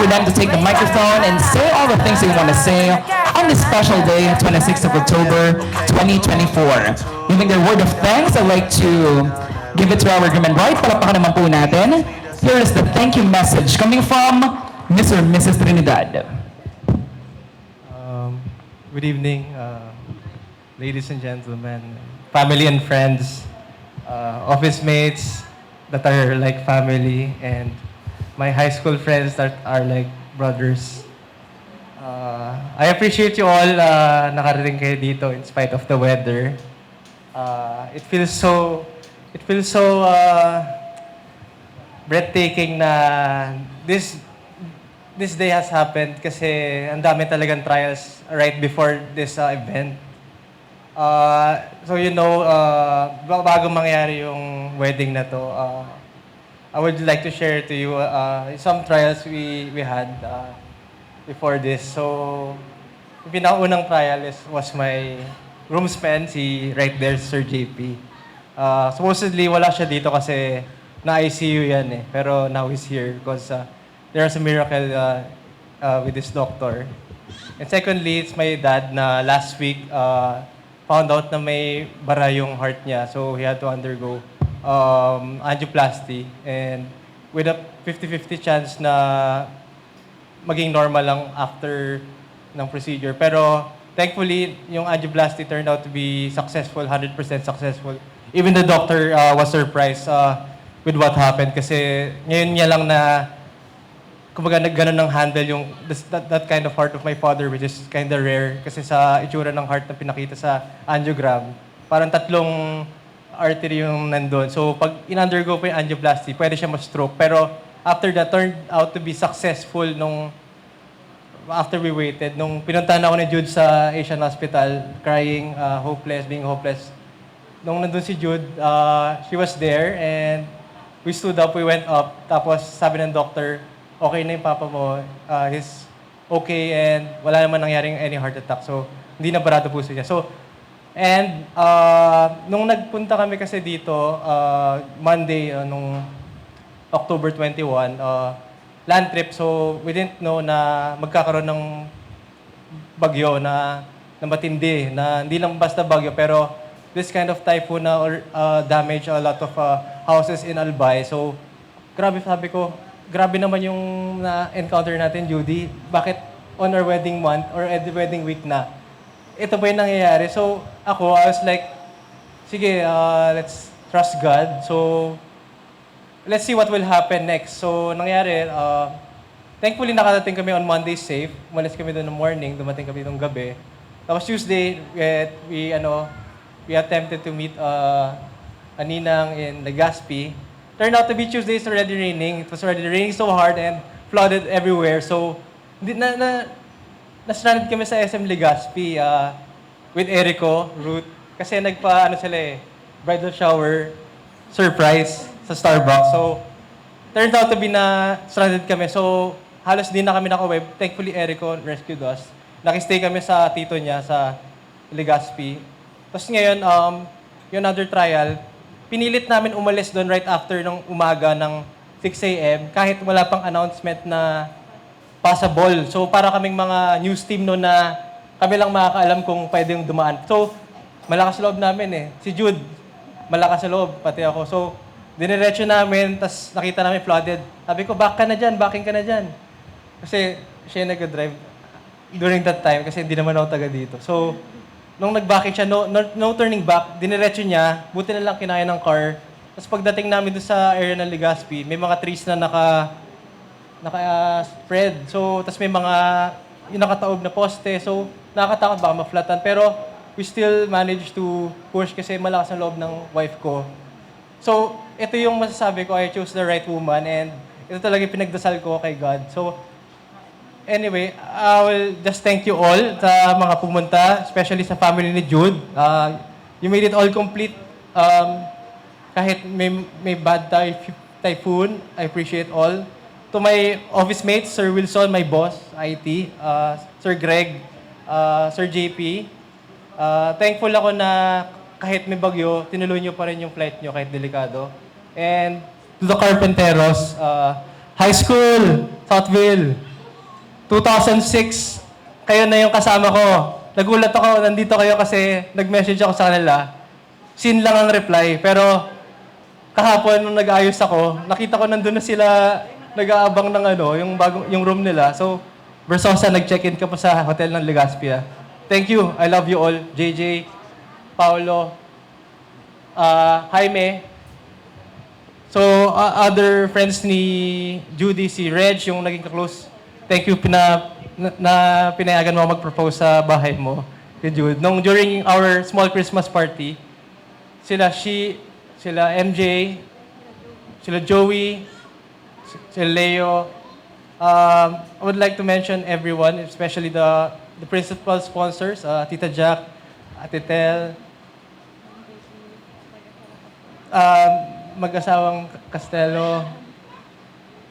for them to take the microphone and say all the things they want to say on this special day, 26th of October, 2024. Giving their word of thanks, I'd like to give it to our groom and bride. Palapakan naman po natin. Here is the thank you message coming from Mr. and Mrs. Trinidad. Good evening, ladies and gentlemen, family and friends, office mates that are like family, and my high school friends that are like brothers. I appreciate you all nakarating kayo dito in spite of the weather. It feels so breathtaking na this day has happened kasi ang dami talagang trials right before this event. So you know, bago mangyari yung wedding na to, I would like to share to you some trials we had before this. So, yung pinakaunang trial was my groomsman, si right there, Sir JP. Supposedly, wala siya dito kasi na-ICU yan eh. Pero now he's here because there's a miracle with this doctor. And secondly, it's my dad na last week found out na may bara yung heart niya. So, he had to undergo angioplasty. And with a 50-50 chance na maging normal lang after ng procedure. Pero thankfully, yung angioplasty turned out to be successful, 100% successful. Even the doctor was surprised with what happened kasi ngayon niya lang na kumbaga nagganon ng handle yung that kind of heart of my father, which is kind of rare kasi sa itsura ng heart na pinakita sa angiogram, parang tatlong artery yung nandun. So pag in-undergo po yung angioplasty, pwede siya ma-stroke. Pero after that, turned out to be successful after we waited. Nung pinuntahan ako ni Jude sa Asian Hospital, crying, hopeless, being hopeless. Nung nandun si Jude, she was there and we stood up, we went up. Tapos sabi ng doctor, okay na yung papa mo, he's okay and wala naman nangyaring any heart attack. So, hindi na barado puso niya. So, and nung nagpunta kami kasi dito, Monday, nung October 21, land trip. So, we didn't know na magkakaroon ng bagyo na matindi, na hindi lang basta bagyo, pero this kind of typhoon na damage a lot of houses in Albay. So, grabe, sabi ko, grabe naman yung na-encounter natin, Judy. Bakit on our wedding month or at the wedding week na, ito ba yung nangyayari? So, ako, I was like, sige, let's trust God. So, let's see what will happen next. So, nangyari, thankfully nakadating kami on Monday safe. Umalis kami doon ng morning, dumating kami ng gabi. Tapos Tuesday, we attempted to meet a ninang in Legazpi. Turned out to be Tuesday, it's already raining. It was already raining so hard and flooded everywhere. So, na-stranded kami sa SM Legazpi with Erico, Ruth. Kasi bridal shower, surprise sa Starbucks. So, turned out to be na stranded kami. So, halos din na kami naka-web. Thankfully, Erico rescued us. Nakistay kami sa tito niya sa Legazpi. Tapos ngayon, yung another trial, pinilit namin umalis doon right after ng umaga ng 6 a.m. kahit wala pang announcement na possible. So, para kaming mga news team noon na kami lang makakaalam kung pwedeng dumaan. So, malakas loob namin eh. Si Jude, malakas sa loob, pati ako. So, diniretso namin, tas nakita namin flooded. Sabi ko, back ka na dyan, backing ka na dyan. Kasi siya yung nag-drive during that time kasi hindi naman ako taga dito. So, nung nag-backing siya, no turning back, diniretso niya, buti na lang kinaya ng car. Tapos pagdating namin doon sa area ng Legazpi, may mga trees na naka-spread. So, tapos may mga yung nakataob na poste. So, nakakatakot baka ma-flatan. Pero, we still managed to push kasi malakas ang loob ng wife ko. So, ito yung masasabi ko, I chose the right woman and ito talaga yung pinagdasal ko kay God. So, anyway, I will just thank you all sa mga pumunta, especially sa family ni Jude. You made it all complete. Kahit may bad typhoon, I appreciate all. To my office mates, Sir Wilson, my boss, IT, Sir Greg, Sir JP, thankful ako na kahit may bagyo, tinuloy nyo pa rin yung flight nyo kahit delikado. And to the Carpenteros, High School, Southville, 2006, kayo na yung kasama ko. Nagulat ako, nandito kayo kasi nag-message ako sa kanila. Sin lang ang reply. Pero kahapon nung nag-ayos ako, nakita ko nandun na sila nag-aabang ng yung room nila. So, Versosa, nag-check-in ka pa sa hotel ng Legazpia. Thank you. I love you all. JJ, Paolo, Jaime. So, other friends ni Judy, si Reg, yung naging ka-close. Thank you na pinayagan mo mag-propose sa bahay mo, kay Jude. During our small Christmas party, sila MJ, sila Joey, sila Leo. I would like to mention everyone, especially the principal sponsors, Tita Jack, Ate Tel, mag-asawang Castelo.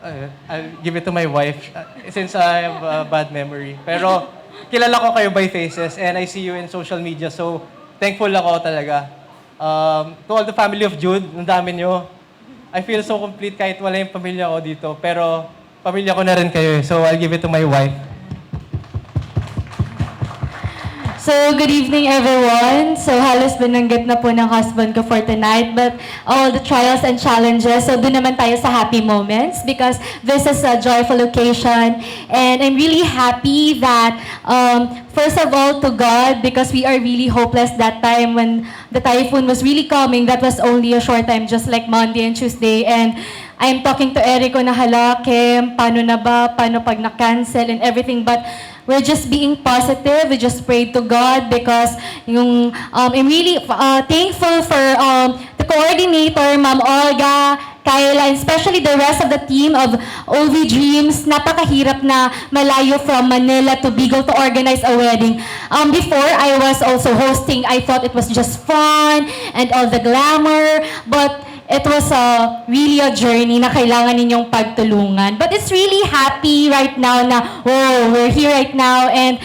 I'll give it to my wife since I have a bad memory. Pero kilala ko kayo by faces and I see you in social media. So thankful ako talaga. To all the family of Jude, ang dami nyo. I feel so complete kahit wala yung pamilya ko dito. Pero pamilya ko na rin kayo. So I'll give it to my wife. So, good evening everyone. So, halos binanggit na po ng husband ko for tonight, but all the trials and challenges, so doon naman tayo sa happy moments because this is a joyful occasion and I'm really happy that, first of all, to God, because we are really hopeless that time when the typhoon was really coming. That was only a short time, just like Monday and Tuesday, and I'm talking to Erico na hala, Kim, paano na ba? Paano pag na-cancel and everything, but we're just being positive. We just pray to God because I'm really thankful for the coordinator, Ma'am Olga, Kyla, and especially the rest of the team of OV Dreams. Napakahirap na malayo from Manila to Bicol to organize a wedding. Before, I was also hosting. I thought it was just fun and all the glamour, but it was really a journey na kailangan ninyong pagtulungan. But it's really happy right now na, wow, we're here right now. And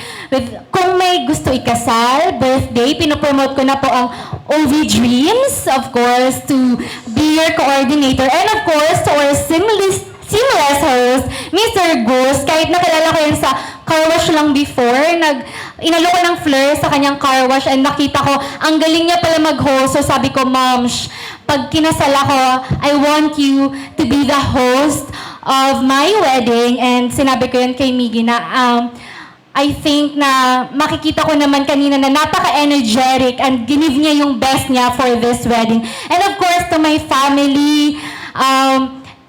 kung may gusto ikasal, birthday, pinopromote ko na po ang OV Dreams, of course, to be your coordinator. And of course, to our seamless host, Mr. Gus, kahit nakilala ko yun sa car wash lang before, inalo ko ng Fleur sa kanyang car wash and nakita ko, ang galing niya pala mag-host. So sabi ko, Ma'am, pag kinasal ako, I want you to be the host of my wedding. And sinabi ko yun kay Miggy na, I think na makikita ko naman kanina na napaka-energetic and ginive niya yung best niya for this wedding. And of course, to my family,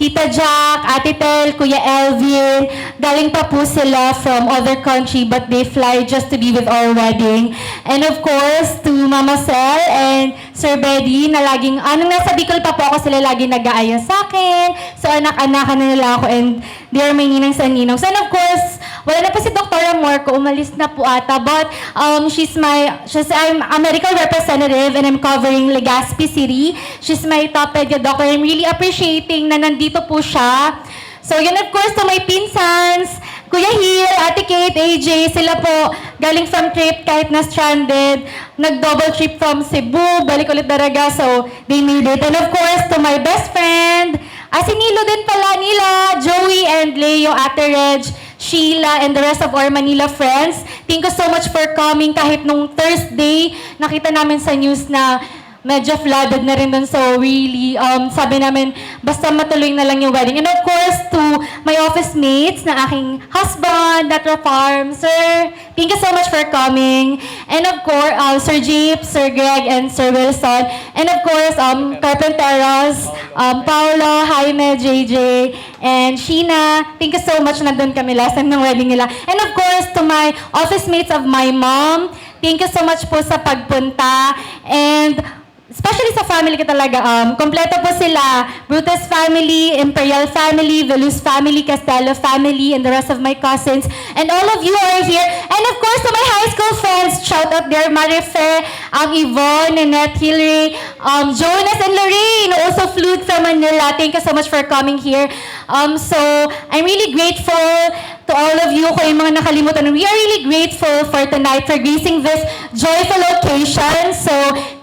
Tita Jack, Ate Tel, Kuya Elvin, galing pa po sila from other country but they fly just to be with our wedding. And of course, to Mama Sel and Sir Betty na laging, nasa Bicol pa po ako, sila laging nag-aayos sa akin. So anak-anakan na nila ako and they are my ninang sa ninong. So and of course, wala na po si Dr. Morco, umalis na po ata. But I'm a medical representative and I'm covering Legazpi City. She's my top pedia doctor. I'm really appreciating na nandito po siya. So yun, of course, to my pinsans, Kuya Hill, Ate Kate, AJ, sila po galing from trip kahit na stranded. Nag-double trip from Cebu, balik ulit Daraga, so they made it. And of course, to my best friend, si Nilo din pala, Nila, Joey and Leo, Ate Reg, Sheila, and the rest of our Manila friends. Thank you so much for coming kahit nung Thursday, nakita namin sa news na medyo flooded na rin dun. So really, sabi namin, basta matuloy na lang yung wedding. And of course, to my office mates na aking husband, Natra Farm, Sir, thank you so much for coming. And of course, Sir Jeep, Sir Greg, and Sir Wilson. And of course, Carpenteros, Paolo, Jaime, JJ, and Sheena. Thank you so much, nandun kami last time ng wedding nila. And of course, to my office mates of my mom, thank you so much po sa pagpunta. And especially sa family ko talaga, kompleto po sila. Brutus family, Imperial family, Velus family, Castello family, and the rest of my cousins. And all of you are here. And of course, to my high school friends, shout out there, Marife, Yvonne, Nanette, Hillary, Jonas, and Lorraine, who also flew from Manila. Thank you so much for coming here. So, I'm really grateful to all of you kung yung mga nakalimutan. We are really grateful for tonight, for gracing this joyful occasion. So,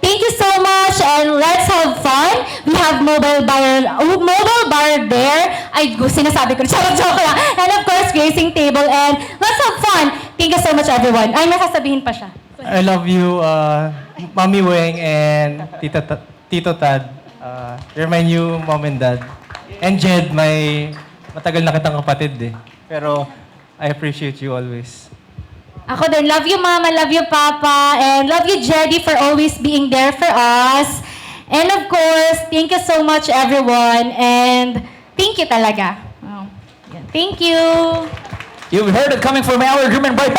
thank thank you so much and let's have fun. We have mobile bar there. Ay, sinasabi ko, joke lang. And of course, grazing table and let's have fun. Thank you so much, everyone. Ay, may sasabihin pa siya. I love you, Mami Weng and Tito Tad. You're my new mom and dad. And Jed, matagal na kitang kapatid eh. Pero I appreciate you always. Ako din, love you Mama, love you Papa, and love you Jedy for always being there for us. And of course, thank you so much everyone, and thank you talaga. Oh, yeah. Thank you. You've heard it coming from our groom and bride.